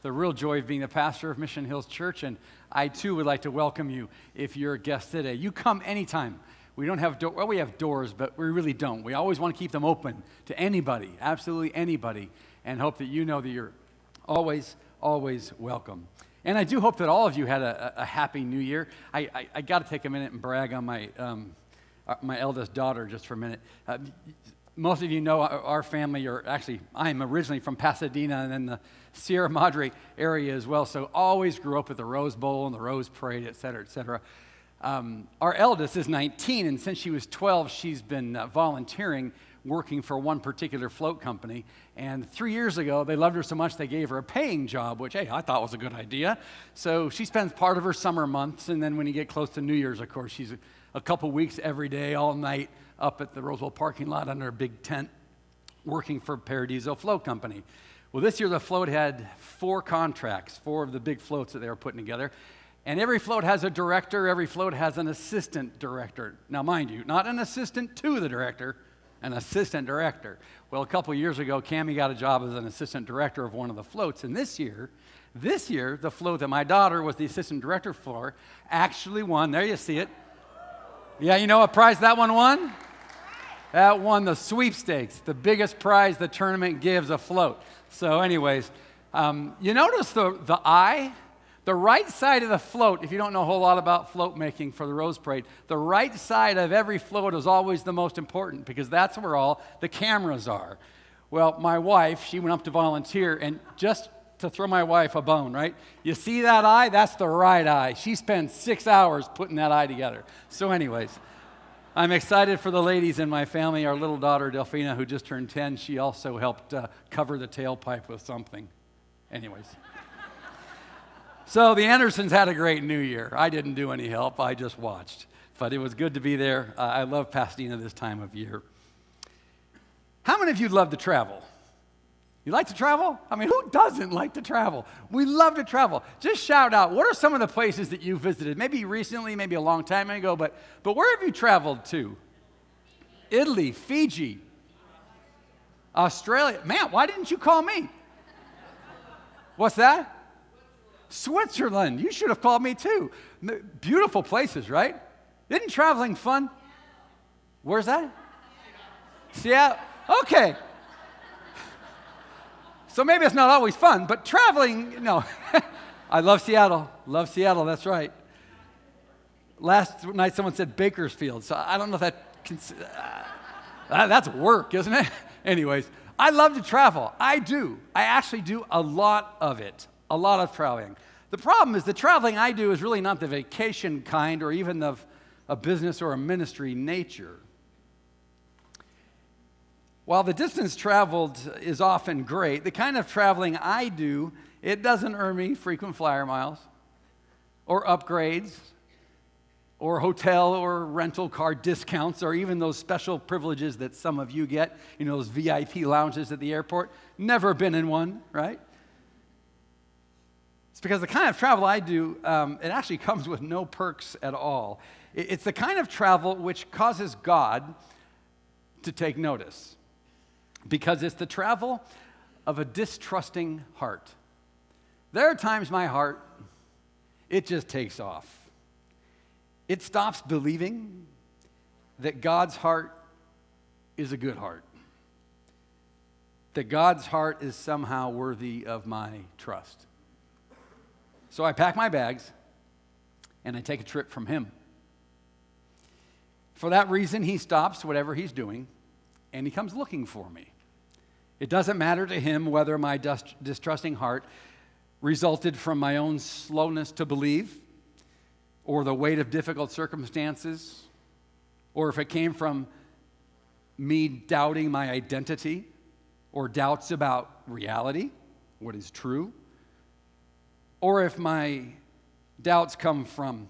the real joy of being the pastor of Mission Hills Church, and I too would like to welcome you if you're a guest today. You come anytime. We don't have well, we have doors, but we really don't. We always want to keep them open to anybody, absolutely anybody, and hope that you know that you're always welcome. And I do hope that all of you had a happy New Year. I got to take a minute and brag on my eldest daughter just for a minute. Most of you know our family, or actually I'm originally from Pasadena and then the Sierra Madre area as well, so always grew up with the Rose Bowl and the Rose Parade, et cetera, et cetera. Our eldest is 19, and since she was 12, she's been volunteering, working for one particular float company. And 3 years ago, they loved her so much they gave her a paying job, which, hey, I thought was a good idea. So she spends part of her summer months, and then when you get close to New Year's, of course, she's a couple weeks every day, all night, up at the Roseville parking lot under a big tent, working for Paradiso Float Company. Well, this year the float had 4 contracts, 4 of the big floats that they were putting together. And every float has a director, every float has an assistant director. Now, mind you, not an assistant to the director, an assistant director. Well, a couple years ago, Cammie got a job as an assistant director of one of the floats. And this year, the float that my daughter was the assistant director for actually won. There you see it. Yeah, you know what prize that one won? That won the sweepstakes, the biggest prize the tournament gives a float. So anyways, you notice the eye? The right side of the float, if you don't know a whole lot about float making for the Rose Parade, the right side of every float is always the most important because that's where all the cameras are. Well, my wife, she went up to volunteer, and just to throw my wife a bone, right? You see that eye? That's the right eye. She spends 6 hours putting that eye together. So anyways, I'm excited for the ladies in my family. Our little daughter, Delphina, who just turned 10, she also helped cover the tailpipe with something. Anyways. So the Andersons had a great New Year. I didn't do any help. I just watched. But it was good to be there. I love Pasadena this time of year. How many of you love to travel? You like to travel? I mean, who doesn't like to travel? We love to travel. Just shout out, what are some of the places that you visited? Maybe recently, maybe a long time ago, but where have you traveled to? Italy, Fiji, Australia. Man, why didn't you call me? What's that? Switzerland. You should have called me too. Beautiful places, right? Isn't traveling fun? Where's that? Seattle. Okay. So maybe it's not always fun, but traveling, no. I love Seattle. Love Seattle, that's right. Last night someone said Bakersfield, so I don't know if that's work, isn't it? Anyways, I love to travel. I do. I actually do a lot of it. A lot of traveling. The problem is the traveling I do is really not the vacation kind or even of a business or a ministry nature. While the distance traveled is often great, the kind of traveling I do, it doesn't earn me frequent flyer miles or upgrades or hotel or rental car discounts or even those special privileges that some of you get, you know, those VIP lounges at the airport. Never been in one, right? It's because the kind of travel I do, it actually comes with no perks at all. It's the kind of travel which causes God to take notice because it's the travel of a distrusting heart. There are times my heart, it just takes off. It stops believing that God's heart is a good heart, that God's heart is somehow worthy of my trust. So I pack my bags, and I take a trip from him. For that reason, he stops whatever he's doing, and he comes looking for me. It doesn't matter to him whether my distrusting heart resulted from my own slowness to believe, or the weight of difficult circumstances, or if it came from me doubting my identity, or doubts about reality, what is true, or if my doubts come from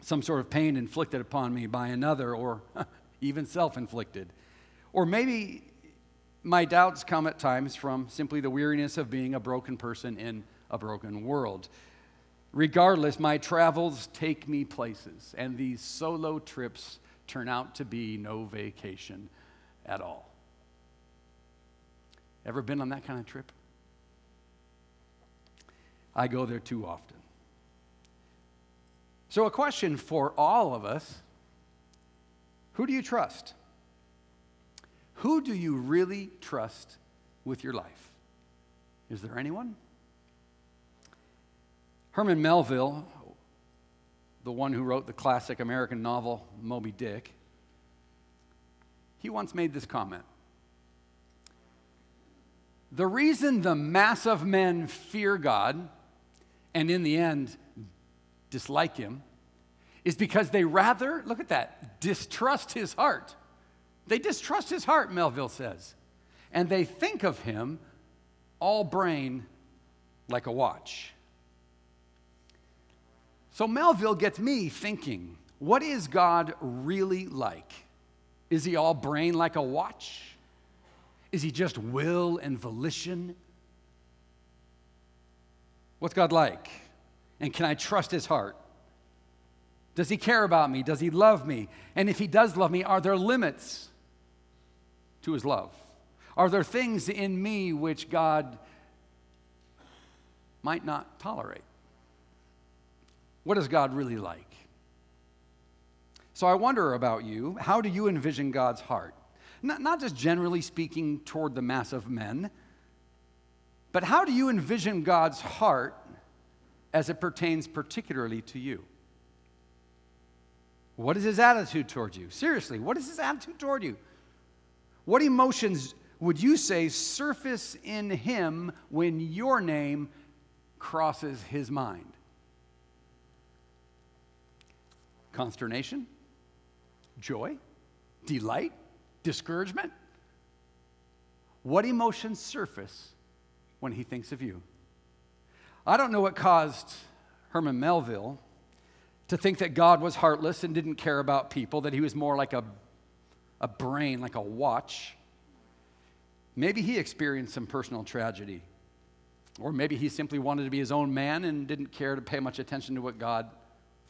some sort of pain inflicted upon me by another, or even self-inflicted. Or maybe my doubts come at times from simply the weariness of being a broken person in a broken world. Regardless, my travels take me places, and these solo trips turn out to be no vacation at all. Ever been on that kind of trip? I go there too often. So a question for all of us: who do you trust? Who do you really trust with your life? Is there anyone? Herman Melville, the one who wrote the classic American novel Moby Dick, he once made this comment: the reason the mass of men fear God and in the end dislike him is because they rather, look at that, distrust his heart. They distrust his heart, Melville says, and they think of him all brain like a watch. So Melville gets me thinking, what is God really like? Is he all brain like a watch? Is he just will and volition? What's God like? And can I trust his heart? Does he care about me? Does he love me? And if he does love me, are there limits to his love? Are there things in me which God might not tolerate? What is God really like? So I wonder about you, how do you envision God's heart? Not just generally speaking toward the mass of men, but how do you envision God's heart as it pertains particularly to you? What is his attitude toward you? Seriously, what is his attitude toward you? What emotions would you say surface in him when your name crosses his mind? Consternation? Joy? Delight? Discouragement? What emotions surface when he thinks of you? I don't know what caused Herman Melville to think that God was heartless and didn't care about people, that he was more like a brain, like a watch. Maybe he experienced some personal tragedy. Or maybe he simply wanted to be his own man and didn't care to pay much attention to what God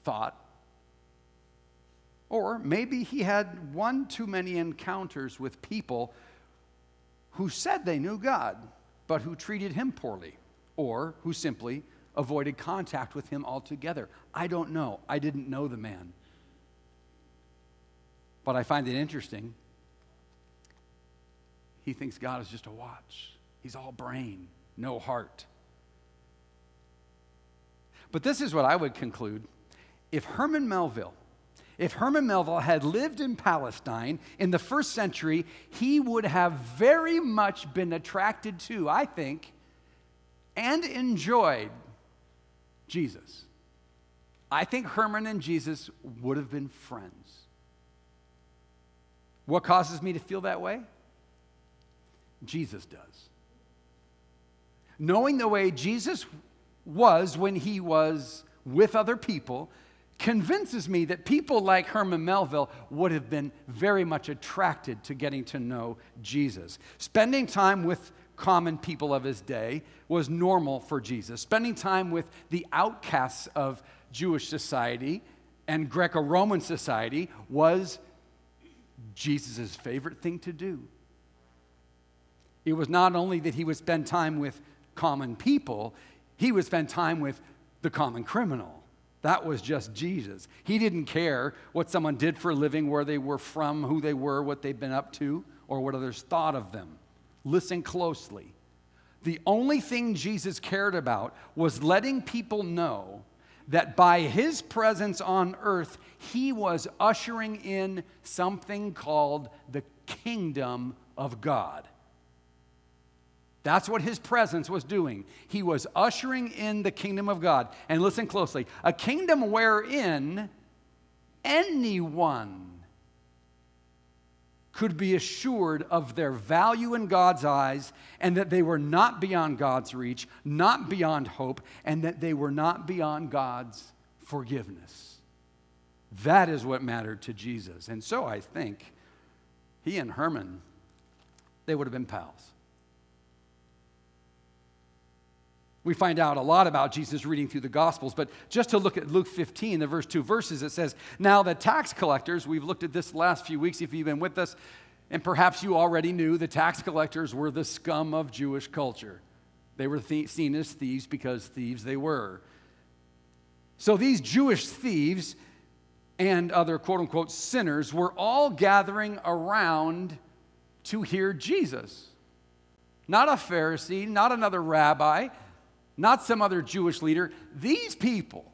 thought. Or maybe he had one too many encounters with people who said they knew God, but who treated him poorly, or who simply avoided contact with him altogether. I don't know. I didn't know the man. But I find it interesting. He thinks God is just a watch. He's all brain, no heart. But this is what I would conclude. If Herman Melville had lived in Palestine in the first century, he would have very much been attracted to, I think, and enjoyed Jesus. I think Herman and Jesus would have been friends. What causes me to feel that way? Jesus does. Knowing the way Jesus was when he was with other people convinces me that people like Herman Melville would have been very much attracted to getting to know Jesus. Spending time with common people of his day was normal for Jesus. Spending time with the outcasts of Jewish society and Greco-Roman society was Jesus' favorite thing to do. It was not only that he would spend time with common people, he would spend time with the common criminal. That was just Jesus. He didn't care what someone did for a living, where they were from, who they were, what they'd been up to, or what others thought of them. Listen closely. The only thing Jesus cared about was letting people know that by his presence on earth, he was ushering in something called the kingdom of God. That's what his presence was doing. He was ushering in the kingdom of God. And listen closely. A kingdom wherein anyone could be assured of their value in God's eyes, and that they were not beyond God's reach, not beyond hope, and that they were not beyond God's forgiveness. That is what mattered to Jesus. And so I think he and Herman, they would have been pals. We find out a lot about Jesus reading through the Gospels, but just to look at Luke 15, the first 2 verses, it says, "Now the tax collectors," we've looked at this the last few weeks if you've been with us, and perhaps you already knew the tax collectors were the scum of Jewish culture. They were seen as thieves because thieves they were. So these Jewish thieves and other quote-unquote sinners were all gathering around to hear Jesus. Not a Pharisee, not another rabbi, not some other Jewish leader. These people,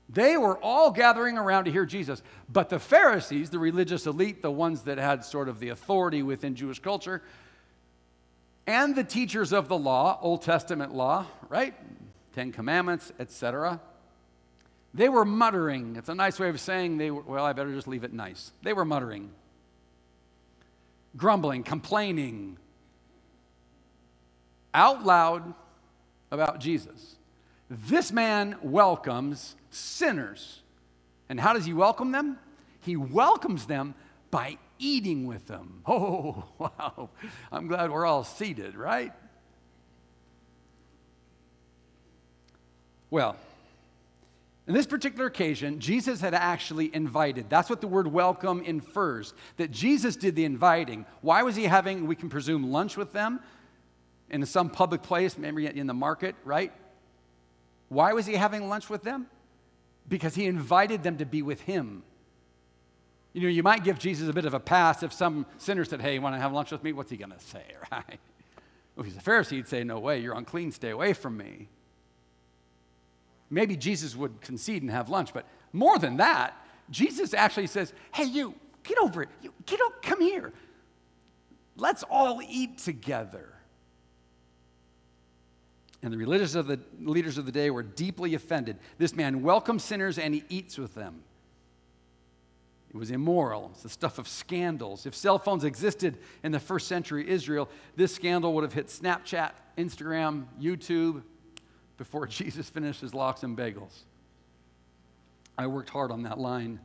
they were all gathering around to hear Jesus. But the Pharisees, the religious elite, the ones that had sort of the authority within Jewish culture, and the teachers of the law, Old Testament law, right? 10 Commandments, etc., they were muttering. It's a nice way of saying well, I better just leave it nice. They were muttering, grumbling, complaining out loud about Jesus. This man welcomes sinners. And how does he welcome them? He welcomes them by eating with them. Oh, wow. I'm glad we're all seated, right? Well, in this particular occasion, Jesus had actually invited. That's what the word welcome infers, that Jesus did the inviting. Why was he having, we can presume, lunch with them in some public place, maybe in the market, right? Why was he having lunch with them? Because he invited them to be with him. You know, you might give Jesus a bit of a pass if some sinner said, hey, you want to have lunch with me? What's he going to say, right? If he's a Pharisee, he'd say, no way, you're unclean, stay away from me. Maybe Jesus would concede and have lunch, but more than that, Jesus actually says, hey, you, get over it. Come here. Let's all eat together. And the leaders of the day were deeply offended. This man welcomes sinners and he eats with them. It was immoral. It's the stuff of scandals. If cell phones existed in the first century Israel, this scandal would have hit Snapchat, Instagram, YouTube, before Jesus finished his lox and bagels. I worked hard on that line.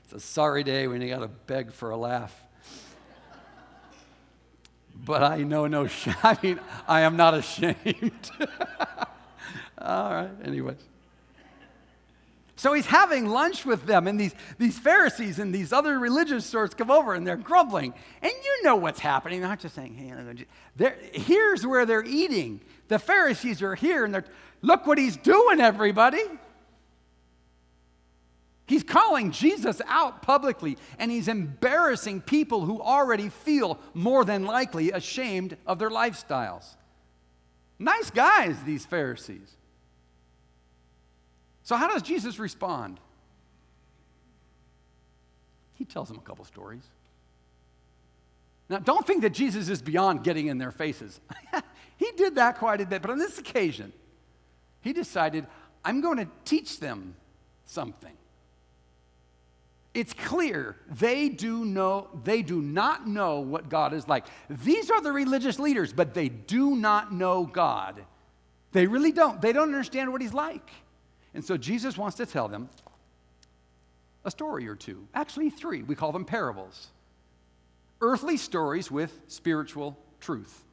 It's a sorry day when you got to beg for a laugh. But I I am not ashamed. All right, anyways. So he's having lunch with them, and these Pharisees and these other religious sorts come over, and they're grumbling. And you know what's happening. They're not just saying, hey, here's where they're eating. The Pharisees are here, and look what he's doing, everybody. He's calling Jesus out publicly, and he's embarrassing people who already feel more than likely ashamed of their lifestyles. Nice guys, these Pharisees. So how does Jesus respond? He tells them a couple stories. Now, don't think that Jesus is beyond getting in their faces. He did that quite a bit, but on this occasion, he decided, I'm going to teach them something. It's clear they do not know what God is like. These are the religious leaders, but they do not know God. They really don't. They don't understand what he's like. And so Jesus wants to tell them a story or two. Actually, 3. We call them parables. Earthly stories with spiritual truth.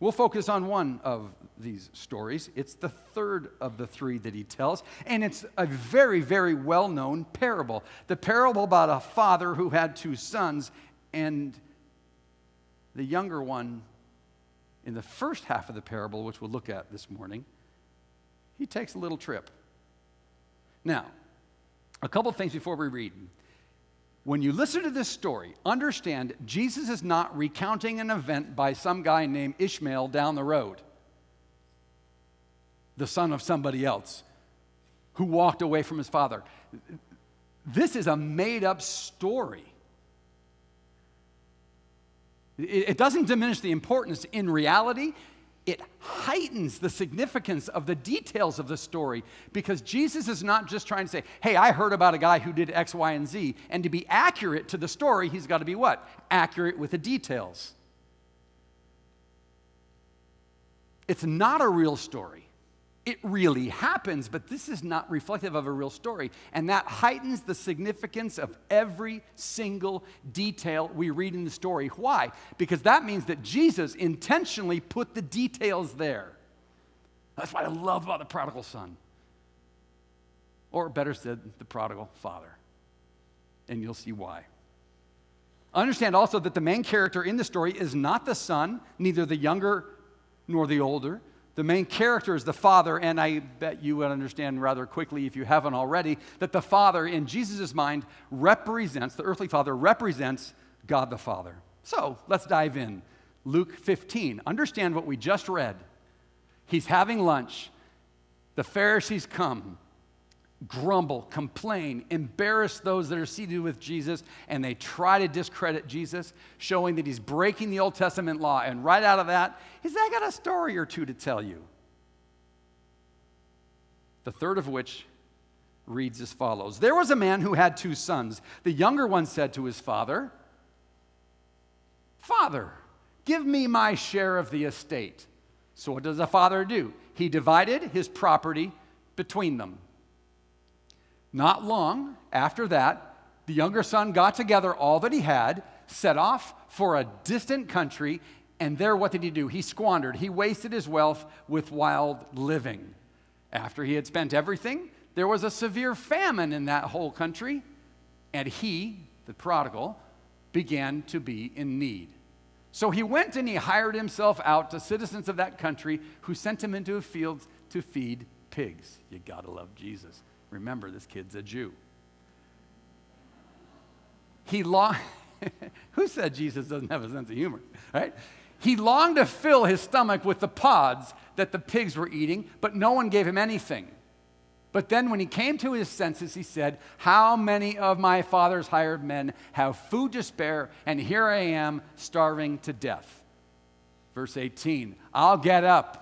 We'll focus on one of these stories. It's the third of the 3 that he tells, and it's a very, very well-known parable. The parable about a father who had 2 sons, and the younger one, in the first half of the parable, which we'll look at this morning, he takes a little trip. Now, a couple things before we read. When you listen to this story, understand Jesus is not recounting an event by some guy named Ishmael down the road, the son of somebody else who walked away from his father. This is a made-up story. It doesn't diminish the importance in reality. It heightens the significance of the details of the story, because Jesus is not just trying to say, hey, I heard about a guy who did X, Y, and Z. And to be accurate to the story, he's got to be what? Accurate with the details. It's not a real story. It really happens, but this is not reflective of a real story. And that heightens the significance of every single detail we read in the story. Why? Because that means that Jesus intentionally put the details there. That's what I love about the prodigal son. or better said, the prodigal father. And you'll see why. Understand also that the main character in the story is not the son, neither the younger nor the older. The main character is the father, and I bet you would understand rather quickly, if you haven't already, that the father in Jesus' mind represents, the earthly father represents God the Father. So let's dive in. Luke 15. Understand what we just read. He's having lunch. The Pharisees come, grumble, complain, embarrass those that are seated with Jesus, and they try to discredit Jesus, showing that he's breaking the Old Testament law. And right out of that, I got a story or two to tell you. The third of which reads as follows. There was a man who had 2 sons. The younger one said to his father, "Father, give me my share of the estate." So what does a father do? He divided his property between them. Not long after that, the younger son got together all that he had, set off for a distant country, and there what did he do? He squandered. He wasted his wealth with wild living. After he had spent everything, there was a severe famine in that whole country, and he, the prodigal, began to be in need. So he went and he hired himself out to citizens of that country who sent him into a field to feed pigs. You gotta love Jesus. Remember, this kid's a Jew. Who said Jesus doesn't have a sense of humor, right? He longed to fill his stomach with the pods that the pigs were eating, but no one gave him anything. But then when he came to his senses, he said, "How many of my father's hired men have food to spare, and here I am starving to death?" Verse 18, "I'll get up.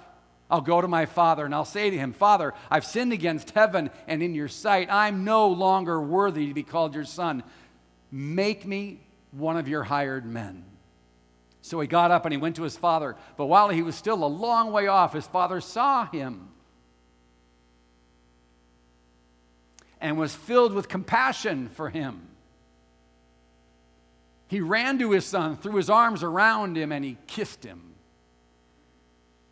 I'll go to my father, and I'll say to him, 'Father, I've sinned against heaven and in your sight. I'm no longer worthy to be called your son. Make me one of your hired men.' So he got up and he went to his father. But while he was still a long way off, his father saw him and was filled with compassion for him. He ran to his son, threw his arms around him, and he kissed him.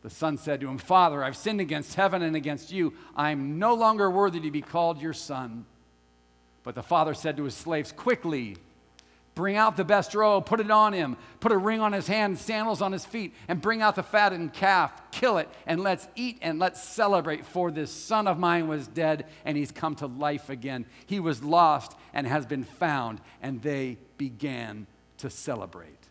The son said to him, 'Father, I've sinned against heaven and against you. I'm no longer worthy to be called your son.' But the father said to his slaves, 'Quickly, bring out the best robe, put it on him, put a ring on his hand, sandals on his feet, and bring out the fattened calf, kill it, and let's eat and let's celebrate. For this son of mine was dead, and he's come to life again. He was lost and has been found.' And they began to celebrate."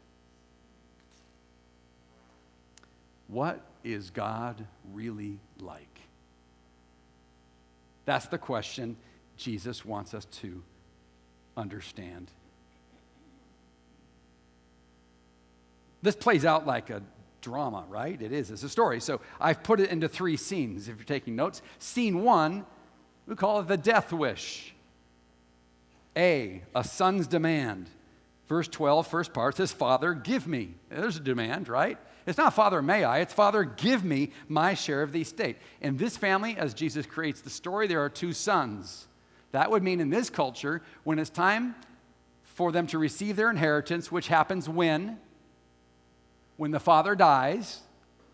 What is God really like? That's the question Jesus wants us to understand. This plays out like a drama, right? It is. It's a story. So I've put it into 3 scenes, if you're taking notes. Scene 1, we call it the death wish. A son's demand. Verse 12, first part says, "Father, give me." There's a demand, right? It's not "Father, may I?" It's "Father, give me my share of the estate." In this family, as Jesus creates the story, there are 2 sons. That would mean in this culture, when it's time for them to receive their inheritance, which happens when the father dies,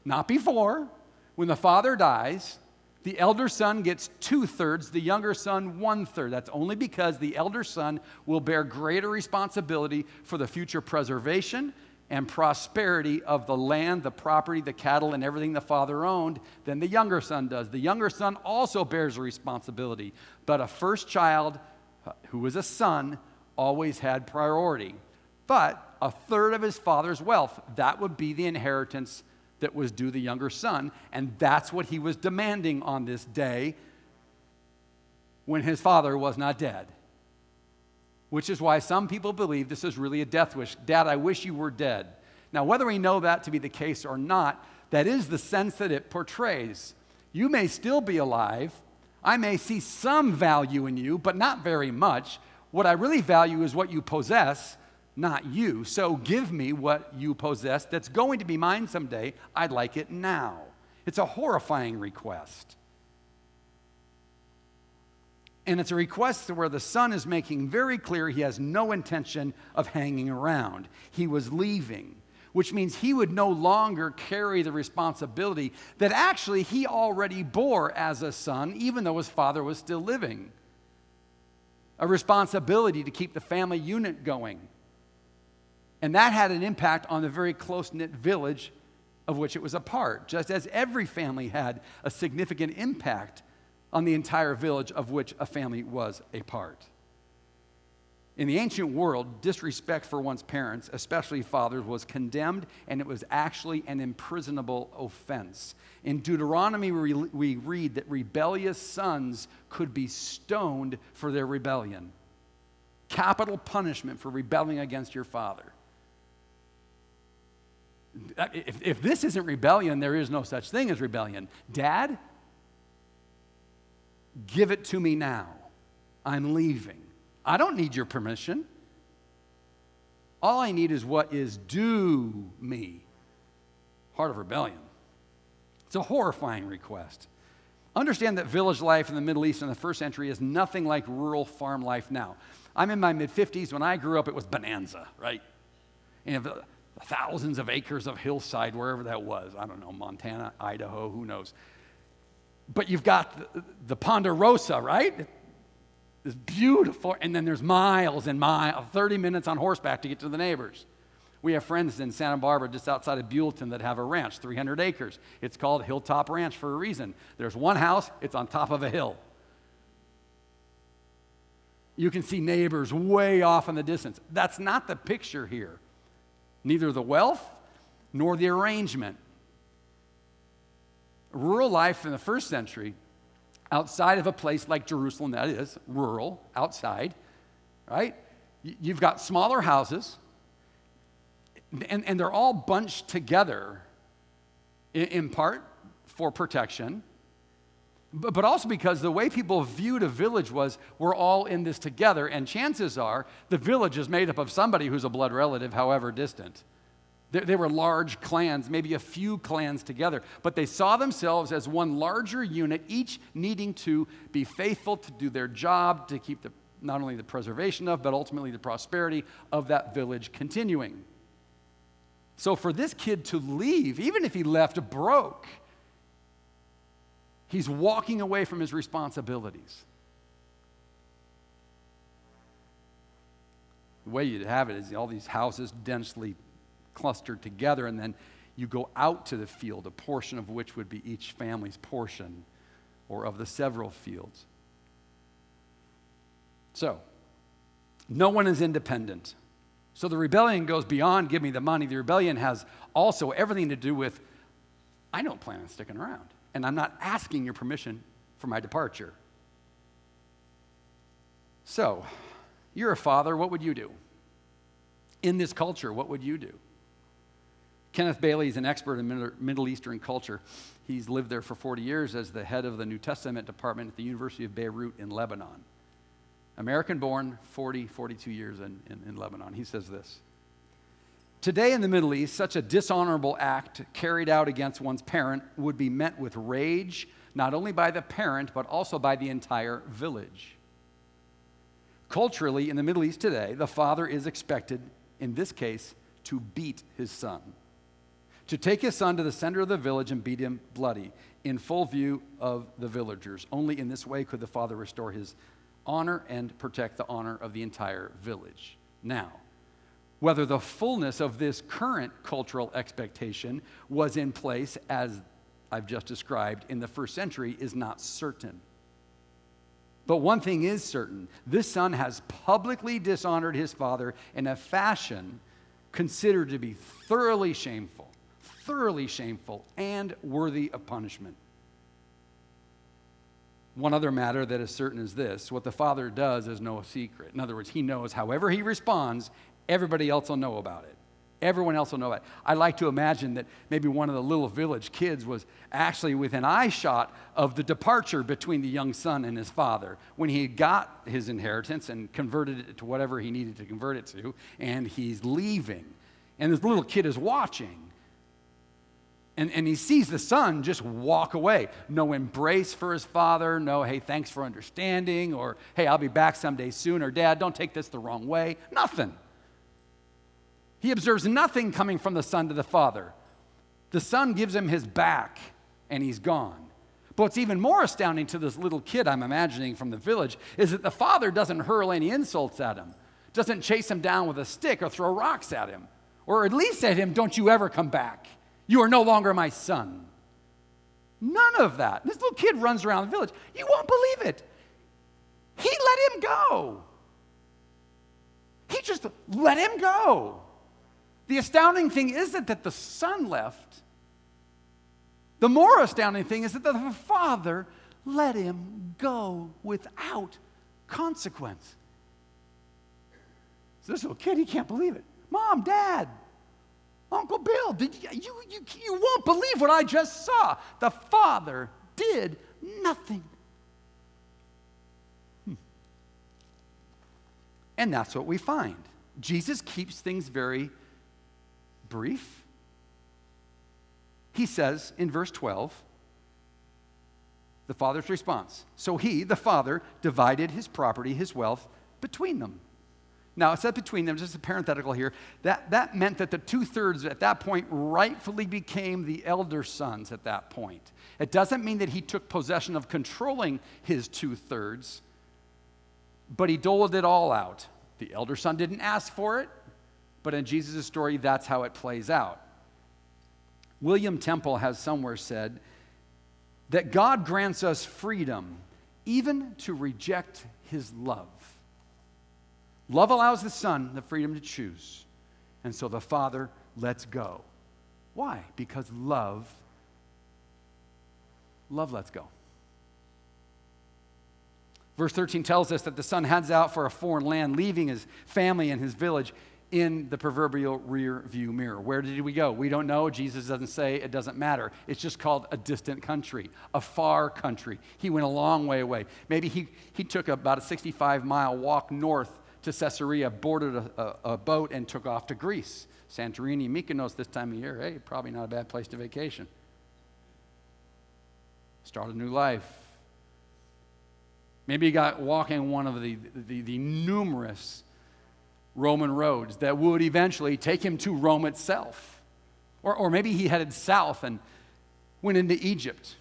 not before. When the father dies, the elder son gets 2/3, the younger son 1/3. That's only because the elder son will bear greater responsibility for the future preservation and prosperity of the land, the property, the cattle, and everything the father owned than the younger son does. The younger son also bears a responsibility, but a first child who was a son always had priority. But 1/3 of his father's wealth, that would be the inheritance that was due the younger son, and that's what he was demanding on this day when his father was not dead. Which is why some people believe this is really a death wish. "Dad, I wish you were dead." Now, whether we know that to be the case or not, that is the sense that it portrays. You may still be alive. I may see some value in you, but not very much. What I really value is what you possess, not you. So give me what you possess that's going to be mine someday. I'd like it now. It's a horrifying request. And it's a request where the son is making very clear he has no intention of hanging around. He was leaving, which means he would no longer carry the responsibility that actually he already bore as a son, even though his father was still living. a responsibility to keep the family unit going. And that had an impact on the very close-knit village of which it was a part, just as every family had a significant impact on the entire village of which a family was a part. In the ancient world, disrespect for one's parents, especially fathers, was condemned, and it was actually an imprisonable offense. In Deuteronomy, we read that rebellious sons could be stoned for their rebellion. Capital punishment for rebelling against your father. If this isn't rebellion, there is no such thing as rebellion. Dad, give it to me now. I'm leaving. I don't need your permission. All I need is what is due me. Heart of rebellion. It's a horrifying request. Understand that village life in the Middle East in the first century is nothing like rural farm life now. I'm in my mid-50s. When I grew up, it was bonanza, right? And thousands of acres of hillside, wherever that was. I don't know, Montana, Idaho, who knows. But you've got the Ponderosa, right? It's beautiful. And then there's miles and miles, 30 minutes on horseback to get to the neighbors. We have friends in Santa Barbara, just outside of Buellton, that have a ranch, 300 acres. It's called Hilltop Ranch for a reason. There's one house, it's on top of a hill. You can see neighbors way off in the distance. That's not the picture here. Neither the wealth nor the arrangement. Rural life in the first century, outside of a place like Jerusalem, that is rural, outside, right? You've got smaller houses, and they're all bunched together, in part for protection, but also because the way people viewed a village was, we're all in this together, and chances are the village is made up of somebody who's a blood relative, however distant. They were large clans, maybe a few clans together, but they saw themselves as one larger unit, each needing to be faithful to do their job, to keep not only the preservation of, but ultimately the prosperity of that village continuing. So for this kid to leave, even if he left broke, he's walking away from his responsibilities. The way you'd have it is all these houses densely clustered together, and then you go out to the field, a portion of which would be each family's portion, or of the several fields. So, no one is independent. So the rebellion goes beyond give me the money. The rebellion has also everything to do with, I don't plan on sticking around, and I'm not asking your permission for my departure. So, you're a father, what would you do? In this culture, what would you do? Kenneth Bailey is an expert in Middle Eastern culture. He's lived there for 40 years as the head of the New Testament department at the University of Beirut in Lebanon. American-born, 42 years in Lebanon. He says this: today in the Middle East, such a dishonorable act carried out against one's parent would be met with rage, not only by the parent, but also by the entire village. Culturally, in the Middle East today, the father is expected, in this case, to beat his son, to take his son to the center of the village and beat him bloody in full view of the villagers. Only in this way could the father restore his honor and protect the honor of the entire village. Now, whether the fullness of this current cultural expectation was in place, as I've just described, in the first century is not certain. But one thing is certain: this son has publicly dishonored his father in a fashion considered to be thoroughly shameful and worthy of punishment. One other matter that is certain is this: what the father does is no secret. In other words, he knows however he responds, everybody else will know about it. Everyone else will know about it. I like to imagine that maybe one of the little village kids was actually within eye shot of the departure between the young son and his father when he got his inheritance and converted it to whatever he needed to convert it to, and he's leaving. And this little kid is watching. And he sees the son just walk away. No embrace for his father. No, hey, thanks for understanding. Or, hey, I'll be back someday soon. Or, Dad, don't take this the wrong way. Nothing. He observes nothing coming from the son to the father. The son gives him his back, and he's gone. But what's even more astounding to this little kid I'm imagining from the village is that the father doesn't hurl any insults at him, doesn't chase him down with a stick or throw rocks at him, or at least say to him, don't you ever come back. You are no longer my son. None of that. This little kid runs around the village. You won't believe it. He let him go. He just let him go. The astounding thing isn't that the son left. The more astounding thing is that the father let him go without consequence. So this little kid, he can't believe it. Mom, Dad, Uncle Bill, you won't believe what I just saw. The father did nothing. And that's what we find. Jesus keeps things very brief. He says in verse 12, the father's response. So he, the father, divided his property, his wealth, between them. Now, it said between them, just a parenthetical here. That meant that the 2/3 at that point rightfully became the elder sons at that point. It doesn't mean that he took possession of controlling his 2/3, but he doled it all out. The elder son didn't ask for it, but in Jesus' story, that's how it plays out. William Temple has somewhere said that God grants us freedom even to reject his love. Love allows the son the freedom to choose, and so the father lets go. Why? Because love lets go. Verse 13 tells us that the son heads out for a foreign land, leaving his family and his village in the proverbial rear view mirror. Where did we go? We don't know. Jesus doesn't say. It doesn't matter. It's just called a distant country, a far country. He went a long way away. Maybe he took about a 65-mile walk north to Caesarea, boarded a boat, and took off to Greece. Santorini, Mykonos this time of year. Hey, probably not a bad place to vacation. Start a new life. Maybe he got walking one of the numerous Roman roads that would eventually take him to Rome itself. Or maybe he headed south and went into Egypt,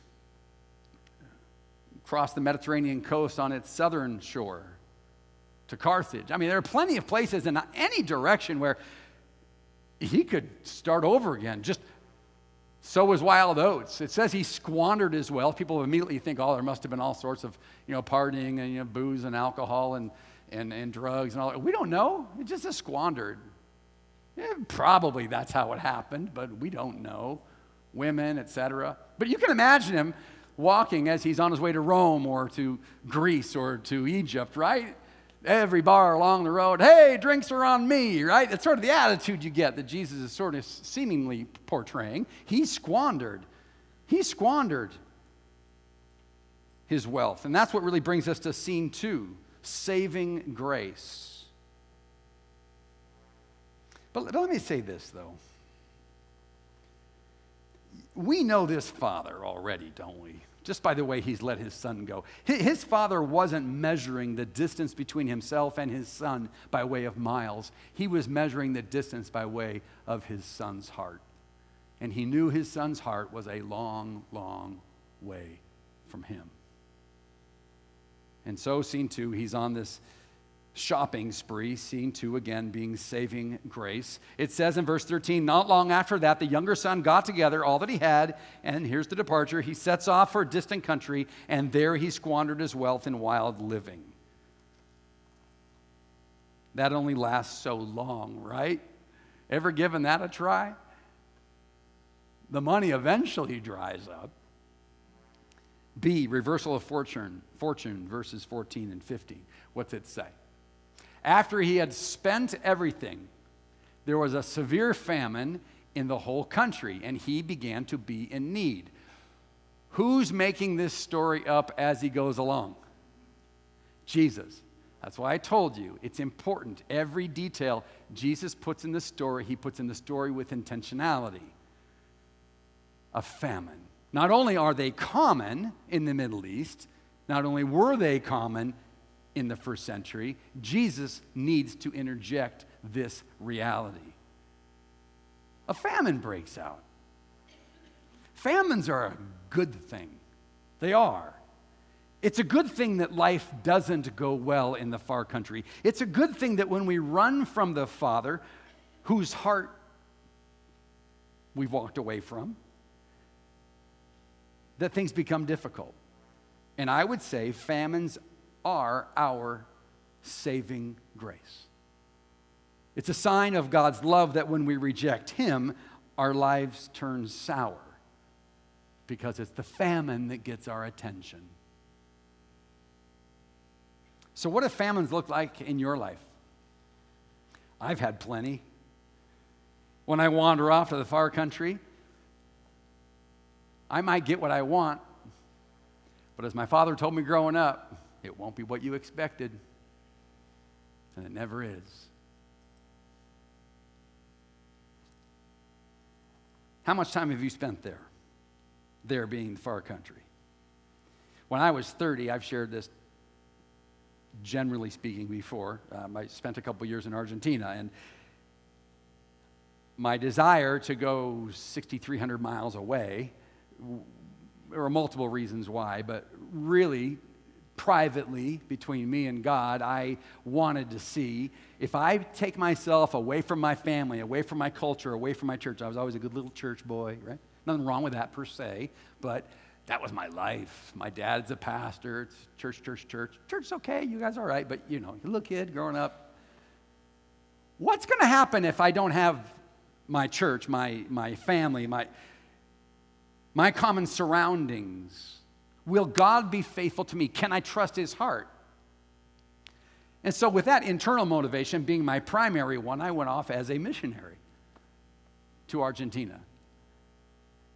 crossed the Mediterranean coast on its southern shore to Carthage. I mean, there are plenty of places in any direction where he could start over again, just sow his wild oats. It says he squandered his wealth. People immediately think, oh, there must have been all sorts of, partying and, booze and alcohol and drugs and all that. We don't know. It just is squandered. Yeah, probably that's how it happened, but we don't know. Women, etc. But you can imagine him walking as he's on his way to Rome or to Greece or to Egypt, right? Every bar along the road, hey, drinks are on me, right? That's sort of the attitude you get that Jesus is sort of seemingly portraying. He squandered his wealth. And that's what really brings us to scene 2, saving grace. But let me say this, though. We know this father already, don't we? Just by the way he's let his son go. His father wasn't measuring the distance between himself and his son by way of miles. He was measuring the distance by way of his son's heart. And he knew his son's heart was a long, long way from him. And so, scene 2, he's on this shopping spree. Scene 2, again, being saving grace. It says in verse 13, not long after that, the younger son got together all that he had, and here's the departure. He sets off for a distant country, and there he squandered his wealth in wild living. That only lasts so long, right? Ever given that a try? The money eventually dries up. B, reversal of fortune, verses 14 and 15. What's it say? After he had spent everything, there was a severe famine in the whole country, and he began to be in need. Who's making this story up as he goes along? Jesus. That's why I told you it's important. Every detail Jesus puts in the story, he puts in the story with intentionality. A famine. Not only are they common in the Middle East, not only were they common in the first century, Jesus needs to interject this reality. A famine breaks out. Famines are a good thing. They are. It's a good thing that life doesn't go well in the far country. It's a good thing that when we run from the Father, whose heart we've walked away from, that things become difficult. And I would say famines are our saving grace. It's a sign of God's love that when we reject Him, our lives turn sour, because it's the famine that gets our attention. So what do famines look like in your life? I've had plenty. When I wander off to the far country, I might get what I want, but as my father told me growing up, it won't be what you expected, and it never is. How much time have you spent there? There being the far country. When I was 30, I've shared this generally speaking before. I spent a couple years in Argentina, and my desire to go 6,300 miles away, there were multiple reasons why, but really, privately, between me and God, I wanted to see if I take myself away from my family, away from my culture, away from my church. I was always a good little church boy, right? Nothing wrong with that per se, but that was my life. My dad's a pastor. It's church. Church's okay. You guys all right, but you're a little kid growing up. What's going to happen if I don't have my church, my family, my common surroundings? Will God be faithful to me? Can I trust His heart? And so with that internal motivation being my primary one, I went off as a missionary to Argentina.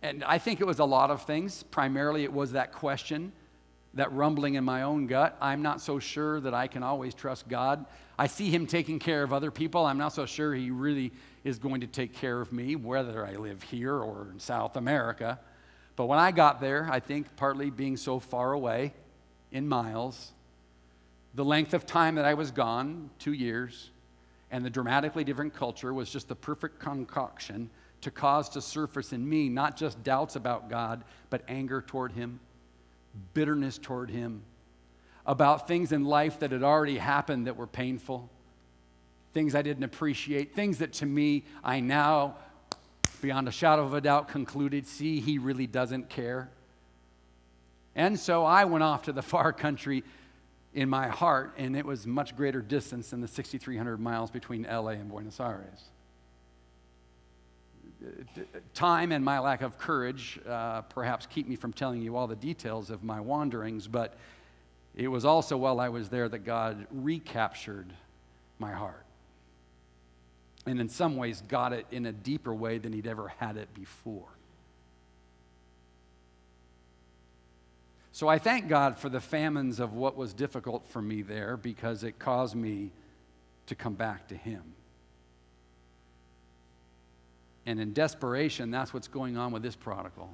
And I think it was a lot of things. Primarily it was that question, that rumbling in my own gut. I'm not so sure that I can always trust God. I see Him taking care of other people. I'm not so sure He really is going to take care of me, whether I live here or in South America. But when I got there, I think partly being so far away in miles, the length of time that I was gone, 2 years, and the dramatically different culture was just the perfect concoction to cause to surface in me not just doubts about God, but anger toward Him, bitterness toward Him, about things in life that had already happened that were painful, things I didn't appreciate, things that to me I now, beyond a shadow of a doubt, concluded, see, He really doesn't care. And so I went off to the far country in my heart, and it was much greater distance than the 6,300 miles between LA and Buenos Aires. Time and my lack of courage perhaps keep me from telling you all the details of my wanderings, but it was also while I was there that God recaptured my heart. And in some ways got it in a deeper way than He'd ever had it before. So I thank God for the famines of what was difficult for me there, because it caused me to come back to Him. And in desperation, that's what's going on with this prodigal.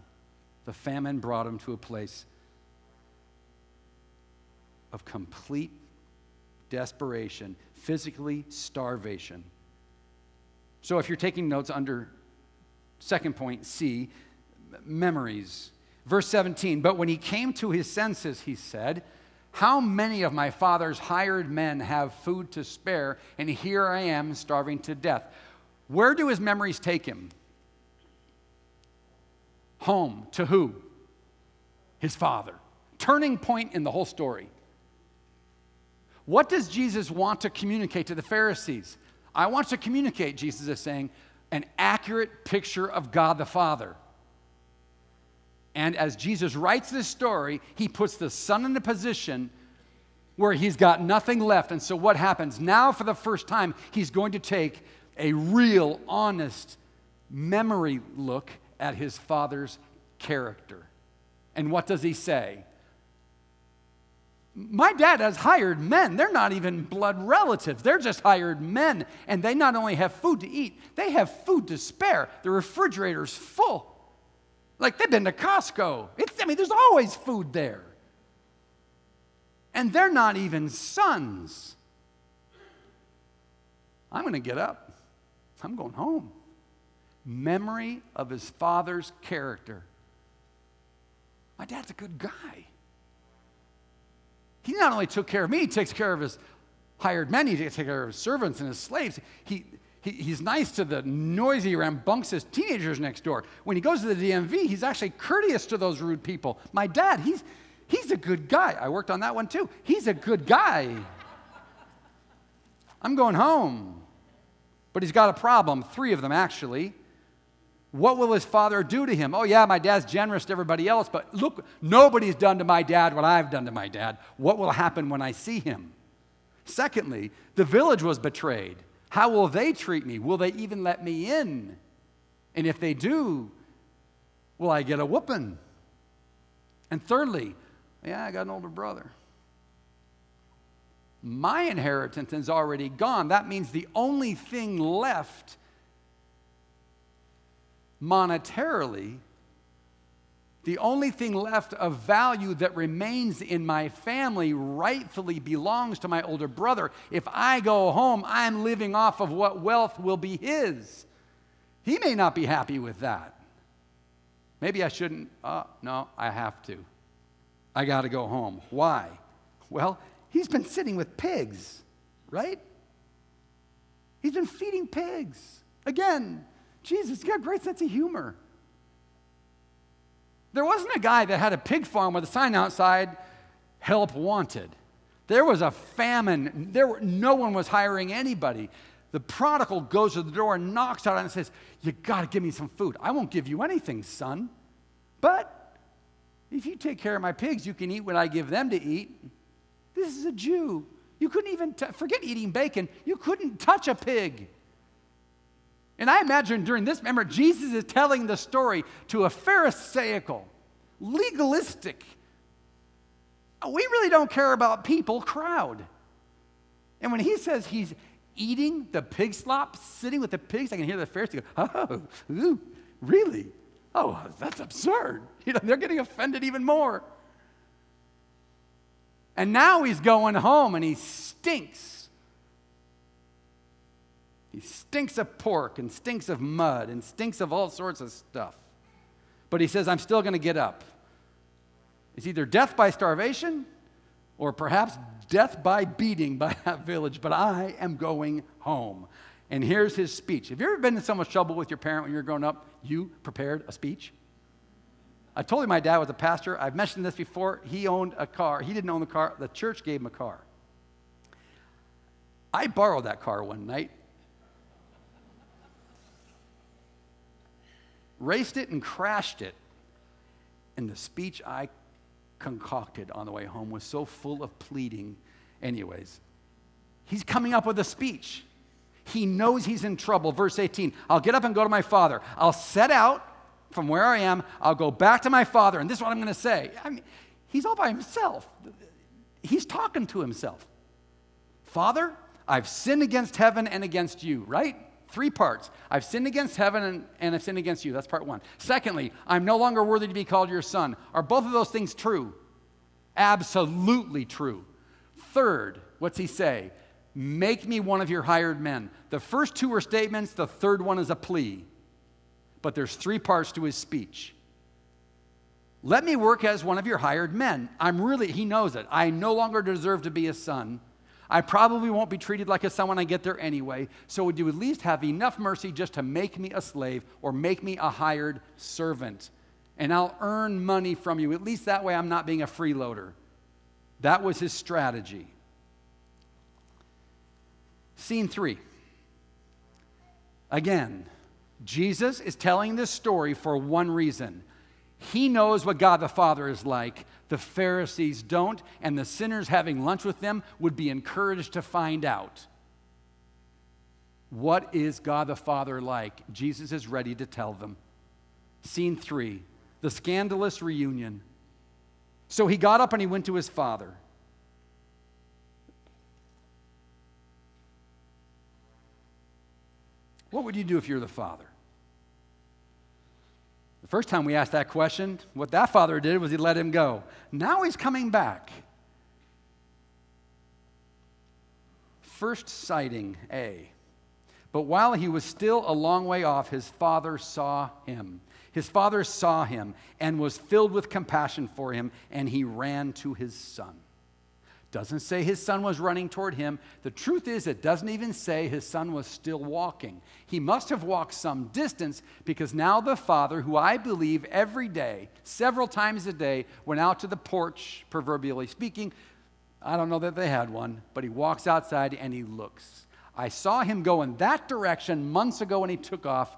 The famine brought him to a place of complete desperation, physically starvation. So if you're taking notes under second point C, memories. Verse 17, but when he came to his senses, he said, how many of my father's hired men have food to spare, and here I am starving to death? Where do his memories take him? Home. To who? His father. Turning point in the whole story. What does Jesus want to communicate to the Pharisees? I want to communicate, Jesus is saying, an accurate picture of God the Father. And as Jesus writes this story, He puts the Son in a position where He's got nothing left. And so what happens? Now, for the first time, He's going to take a real, honest memory look at His Father's character. And what does He say? My dad has hired men. They're not even blood relatives. They're just hired men. And they not only have food to eat, they have food to spare. The refrigerator's full. Like they've been to Costco. There's always food there. And they're not even sons. I'm going to get up. I'm going home. Memory of his father's character. My dad's a good guy. He not only took care of me, he takes care of his hired men, he takes care of his servants and his slaves. He's nice to the noisy, rambunctious teenagers next door. When he goes to the DMV, he's actually courteous to those rude people. My dad, he's a good guy. I worked on that one too. He's a good guy. I'm going home. But he's got a problem, 3 of them actually. What will his father do to him? Oh yeah, my dad's generous to everybody else, but look, nobody's done to my dad what I've done to my dad. What will happen when I see him? Secondly, the village was betrayed. How will they treat me? Will they even let me in? And if they do, will I get a whooping? And thirdly, yeah, I got an older brother. My inheritance is already gone. That means the only thing left monetarily, the only thing left of value that remains in my family rightfully belongs to my older brother. If I go home, I'm living off of what wealth will be his. He may not be happy with that. Maybe I shouldn't. No, I have to. I got to go home. Why? Well, he's been sitting with pigs, right? He's been feeding pigs. Again, Jesus, he's got a great sense of humor. There wasn't a guy that had a pig farm with a sign outside, help wanted. There was a famine. No one was hiring anybody. The prodigal goes to the door and knocks out and says, you got to give me some food. I won't give you anything, son. But if you take care of my pigs, you can eat what I give them to eat. This is a Jew. You couldn't even, forget eating bacon, you couldn't touch a pig. And I imagine during this, remember, Jesus is telling the story to a Pharisaical, legalistic, we really don't care about people crowd. And when he says he's eating the pig slop, sitting with the pigs, I can hear the Pharisee go, oh, ooh, really? Oh, that's absurd. They're getting offended even more. And now he's going home and he stinks. He stinks of pork and stinks of mud and stinks of all sorts of stuff. But he says, I'm still going to get up. It's either death by starvation or perhaps death by beating by that village, but I am going home. And here's his speech. Have you ever been in so much trouble with your parent when you were growing up, you prepared a speech? I told you my dad was a pastor. I've mentioned this before. He owned a car. He didn't own the car. The church gave him a car. I borrowed that car one night, raced it and crashed it. And the speech I concocted on the way home was so full of pleading. Anyways, he's coming up with a speech. He knows he's in trouble. Verse 18, I'll get up and go to my father. I'll set out from where I am. I'll go back to my father, and this is what I'm going to say. I mean, he's all by himself. He's talking to himself. Father, I've sinned against heaven and against you, right? 3 parts. I've sinned against heaven and I've sinned against you. That's part 1. Secondly, I'm no longer worthy to be called your son. Are both of those things true? Absolutely true. Third, what's he say? Make me one of your hired men. The first 2 are statements. The third one is a plea. But there's 3 parts to his speech. Let me work as one of your hired men. He knows it. I no longer deserve to be a son. I probably won't be treated like a son when I get there anyway. So would you at least have enough mercy just to make me a slave or make me a hired servant? And I'll earn money from you. At least that way I'm not being a freeloader. That was his strategy. Scene 3. Again, Jesus is telling this story for one reason. He knows what God the Father is like. The Pharisees don't, and the sinners having lunch with them would be encouraged to find out. What is God the Father like? Jesus is ready to tell them. Scene 3, the scandalous reunion. So he got up and he went to his father. What would you do if you're the father? The first time we asked that question, what that father did was he let him go. Now he's coming back. First sighting, A. But while he was still a long way off, his father saw him. His father saw him and was filled with compassion for him, and he ran to his son. Doesn't say his son was running toward him. The truth is, it doesn't even say his son was still walking. He must have walked some distance, because now the father, who I believe every day, several times a day, went out to the porch, proverbially speaking. I don't know that they had one, but he walks outside and he looks. I saw him go in that direction months ago when he took off.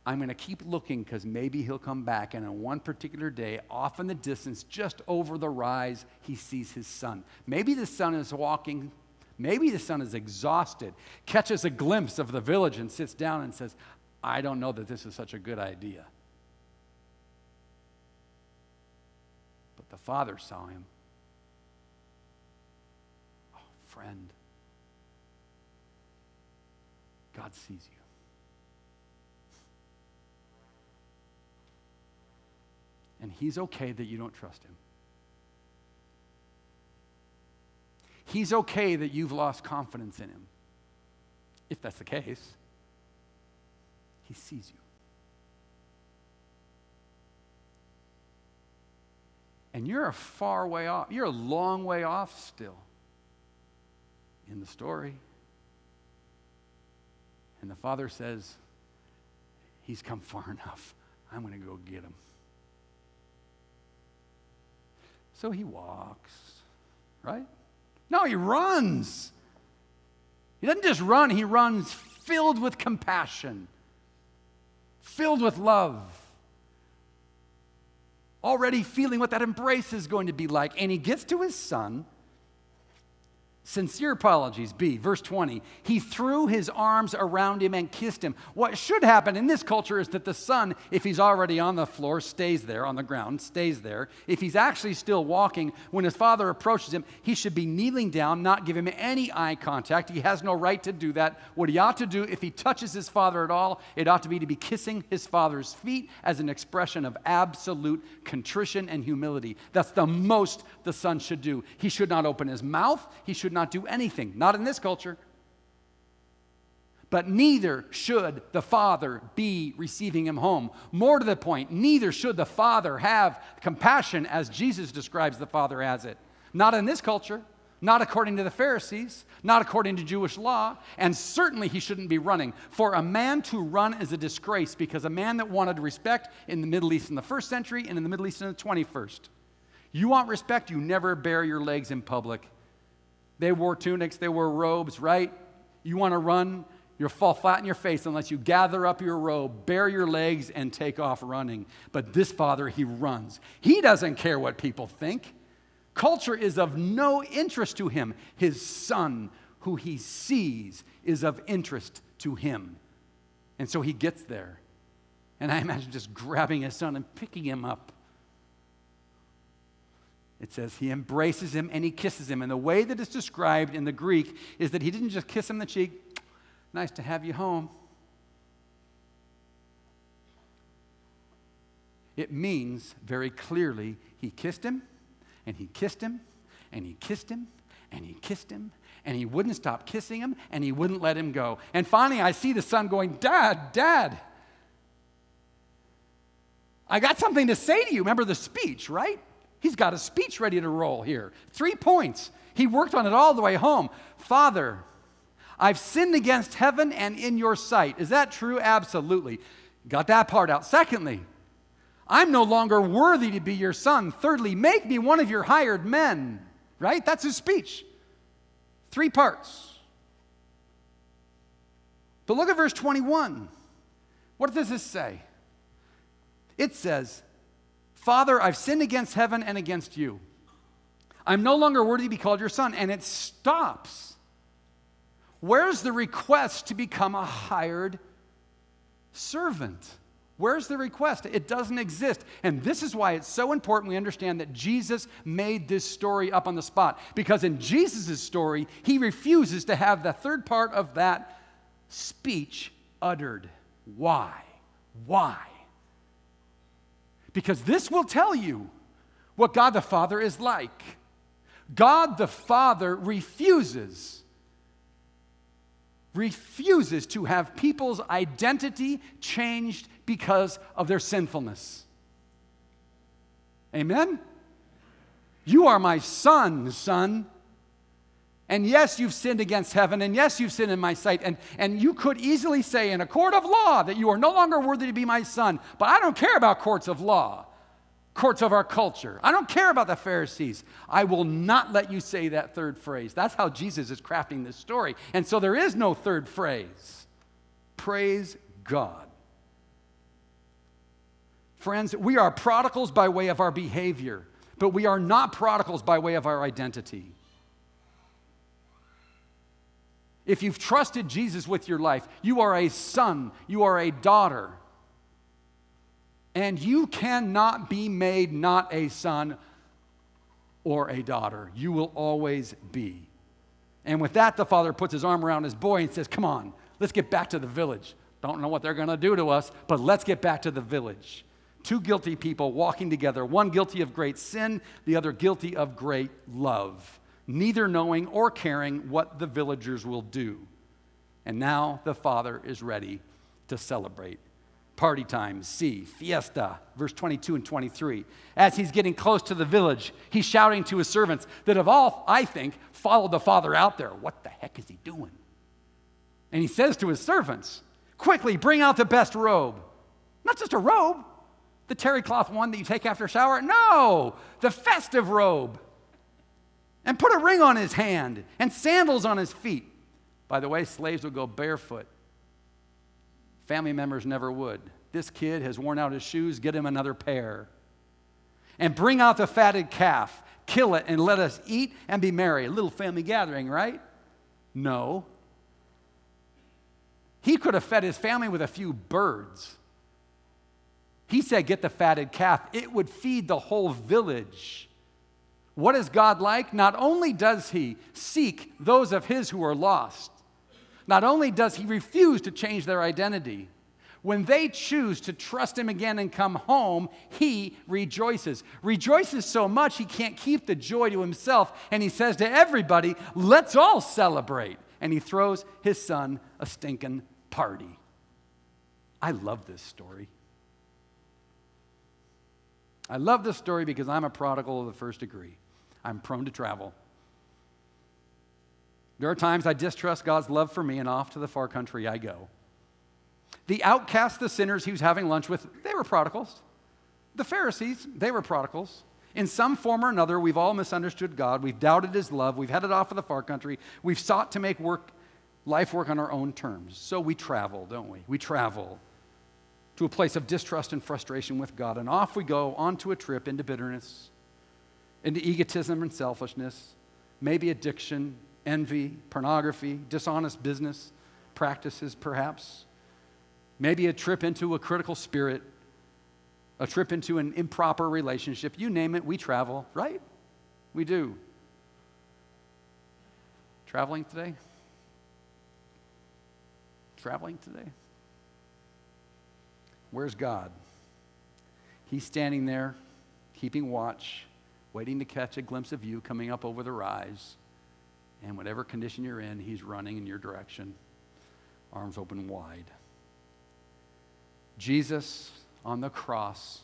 I'm going to keep looking, because maybe he'll come back. And on one particular day, off in the distance, just over the rise, he sees his son. Maybe the son is walking. Maybe the son is exhausted, catches a glimpse of the village and sits down and says, I don't know that this is such a good idea. But the father saw him. Oh, friend, God sees you. And he's okay that you don't trust him. He's okay that you've lost confidence in him. If that's the case, he sees you. And you're a far way off. You're a long way off still in the story. And the father says, he's come far enough. I'm going to go get him. So he walks, right? No, he runs. He doesn't just run, he runs filled with compassion, filled with love, already feeling what that embrace is going to be like. And he gets to his son. Sincere apologies, B, verse 20. He threw his arms around him and kissed him. What should happen in this culture is that the son, if he's already on the floor, stays there, on the ground, stays there. If he's actually still walking, when his father approaches him, he should be kneeling down, not give him any eye contact. He has no right to do that. What he ought to do, if he touches his father at all, it ought to be kissing his father's feet as an expression of absolute contrition and humility. That's the most the son should do. He should not open his mouth. He should not do anything, not in this culture. But neither should the father be receiving him home. More to the point, neither should the father have compassion as Jesus describes the father as it. Not in this culture, not according to the Pharisees, not according to Jewish law, and certainly he shouldn't be running. For a man to run is a disgrace, because a man that wanted respect in the Middle East in the first century and in the Middle East in the 21st. You want respect, you never bare your legs in public. They wore tunics, they wore robes, right? You want to run, you'll fall flat in your face unless you gather up your robe, bare your legs, and take off running. But this father, he runs. He doesn't care what people think. Culture is of no interest to him. His son, who he sees, is of interest to him. And so he gets there. And I imagine just grabbing his son and picking him up. It says he embraces him and he kisses him. And the way that it's described in the Greek is that he didn't just kiss him on the cheek. Nice to have you home. It means very clearly he kissed him, and he kissed him, and he kissed him, and he kissed him, and he wouldn't stop kissing him, and he wouldn't let him go. And finally, I see the son going, Dad, Dad, I got something to say to you. Remember the speech, right? He's got a speech ready to roll here. 3 points. He worked on it all the way home. Father, I've sinned against heaven and in your sight. Is that true? Absolutely. Got that part out. Secondly, I'm no longer worthy to be your son. Thirdly, make me one of your hired men. Right? That's his speech. 3 parts. But look at verse 21. What does this say? It says, Father, I've sinned against heaven and against you. I'm no longer worthy to be called your son. And it stops. Where's the request to become a hired servant? Where's the request? It doesn't exist. And this is why it's so important we understand that Jesus made this story up on the spot. Because in Jesus' story, he refuses to have the third part of that speech uttered. Why? Why? Because this will tell you what God the Father is like. God the Father refuses to have people's identity changed because of their sinfulness. Amen? You are my son. And yes, you've sinned against heaven, and yes, you've sinned in my sight, and you could easily say in a court of law that you are no longer worthy to be my son, but I don't care about courts of law, courts of our culture. I don't care about the Pharisees. I will not let you say that third phrase. That's how Jesus is crafting this story. And so there is no third phrase. Praise God. Friends, we are prodigals by way of our behavior, but we are not prodigals by way of our identity. If you've trusted Jesus with your life, you are a son, you are a daughter. And you cannot be made not a son or a daughter. You will always be. And with that, the father puts his arm around his boy and says, come on, let's get back to the village. Don't know what they're going to do to us, but let's get back to the village. Two guilty people walking together, one guilty of great sin, the other guilty of great love, neither knowing or caring what the villagers will do. And now the father is ready to celebrate. Party time, see, fiesta, verse 22 and 23. As he's getting close to the village, he's shouting to his servants that have all, I think, followed the father out there. What the heck is he doing? And he says to his servants, quickly bring out the best robe. Not just a robe, the terry cloth one that you take after a shower. No, the festive robe. And put a ring on his hand and sandals on his feet. By the way, slaves would go barefoot. Family members never would. This kid has worn out his shoes, get him another pair. And bring out the fatted calf, kill it, and let us eat and be merry. A little family gathering, right? No. He could have fed his family with a few birds. He said, get the fatted calf. It would feed the whole village. What is God like? Not only does he seek those of his who are lost, not only does he refuse to change their identity, when they choose to trust him again and come home, he rejoices. Rejoices so much he can't keep the joy to himself, and he says to everybody, let's all celebrate. And he throws his son a stinking party. I love this story. I love this story because I'm a prodigal of the first degree. I'm prone to travel. There are times I distrust God's love for me, and off to the far country I go. The outcasts, the sinners he was having lunch with, they were prodigals. The Pharisees, they were prodigals. In some form or another, we've all misunderstood God. We've doubted his love. We've headed off to the far country. We've sought to make life work on our own terms. So we travel, don't we? We travel to a place of distrust and frustration with God, and off we go onto a trip into bitterness, into egotism and selfishness, maybe addiction, envy, pornography, dishonest business practices perhaps, maybe a trip into a critical spirit, a trip into an improper relationship. You name it, we travel, right? We do. Traveling today? Traveling today? Where's God? He's standing there, keeping watch, waiting to catch a glimpse of you coming up over the rise. And whatever condition you're in, he's running in your direction, arms open wide. Jesus on the cross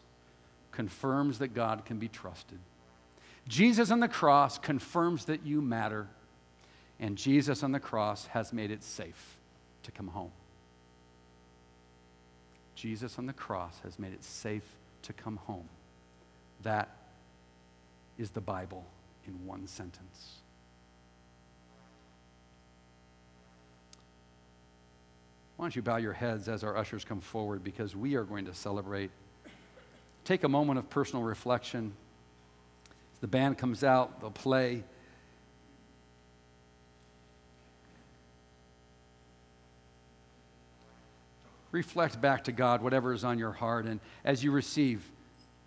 confirms that God can be trusted. Jesus on the cross confirms that you matter. And Jesus on the cross has made it safe to come home. Jesus on the cross has made it safe to come home. That is the Bible in one sentence. Why don't you bow your heads as our ushers come forward, because we are going to celebrate. Take a moment of personal reflection. As the band comes out, they'll play. Reflect back to God whatever is on your heart, and as you receive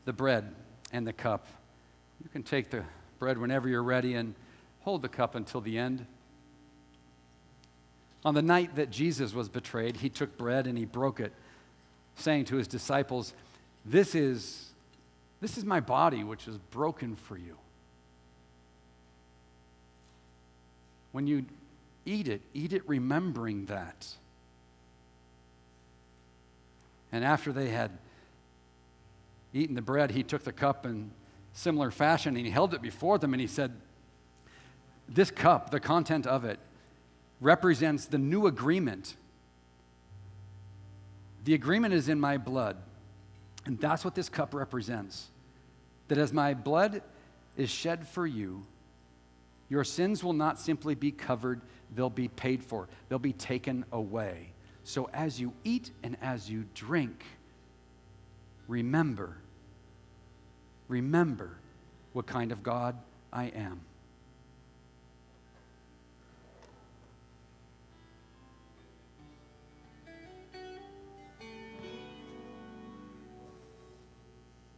the bread and the cup, you can take the bread whenever you're ready and hold the cup until the end. On the night that Jesus was betrayed, he took bread and he broke it, saying to his disciples, This is my body, which is broken for you. When you eat it remembering that. And after they had eaten the bread, he took the cup in similar fashion, and he held it before them, and he said, this cup, the content of it, represents the new agreement. The agreement is in my blood, and that's what this cup represents. That as my blood is shed for you, your sins will not simply be covered, they'll be paid for, they'll be taken away. So as you eat and as you drink, remember what kind of God I am.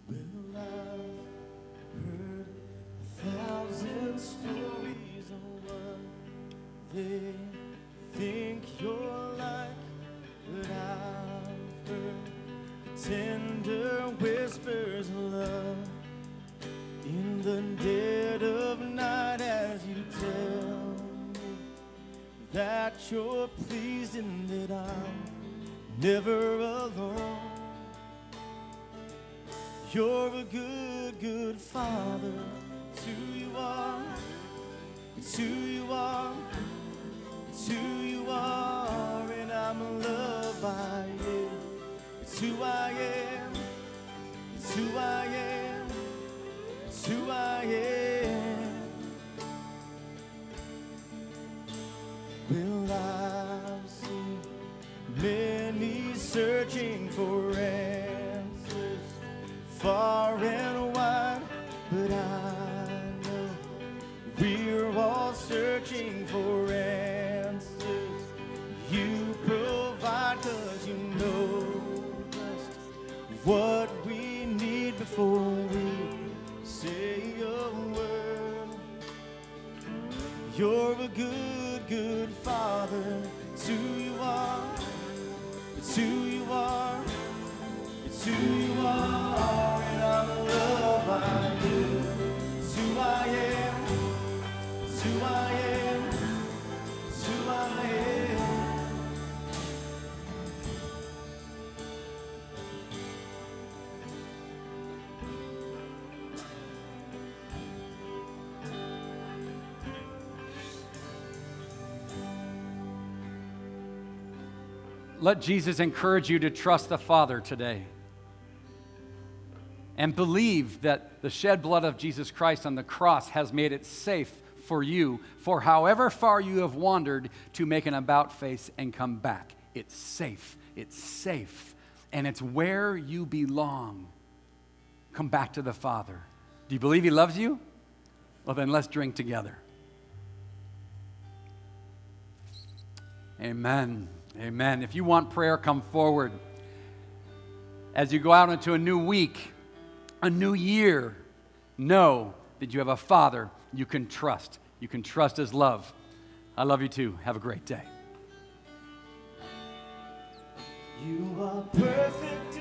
Well, I've heard 1,000 stories of what they think you're like, but I've heard tender whispers of love in the dead of night as you tell me that you're pleased and that I'm never alone. You're a good, good father. It's who you are. It's who you are. It's who you are. And I'm loved by you. It's who I am. It's who I am. It's who I am. Well, I've seen many searching for answers far and wide, but I know we're all searching for answers. You provide 'cause you know just what we need before we say a word. You're a good, good father. It's who you are. It's who you are. It's who you are. And I'm loved by you. It's who I am. It's who I am. It's who I am. Let Jesus encourage you to trust the Father today and believe that the shed blood of Jesus Christ on the cross has made it safe for you, for however far you have wandered, to make an about face and come back. It's safe. It's safe. And it's where you belong. Come back to the Father. Do you believe He loves you? Well, then let's drink together. Amen. Amen. If you want prayer, come forward. As you go out into a new week, a new year, know that you have a Father you can trust. You can trust His love. I love you too. Have a great day. You are perfect.